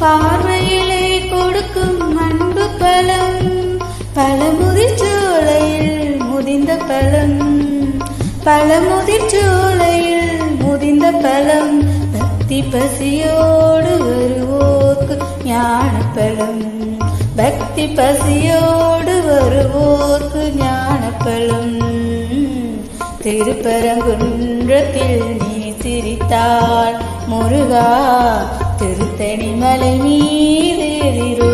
பார்வையிலே கொடுக்கும் அன்பு பழம், பழமுதிர் சோலையில் முதிர்ந்த பழம், பழமுதிர் சோலையில் முதிர்ந்த பழம், பக்தி பசியோடு வருவோர்க்கு ஞான பழம், பக்தி பசியோடு வருவோர்க்கு ஞான பழம். திருப்பரங்குன்றத்தில் நீ சிரித்தாள் முருகா, திருத்தணி மலை மீது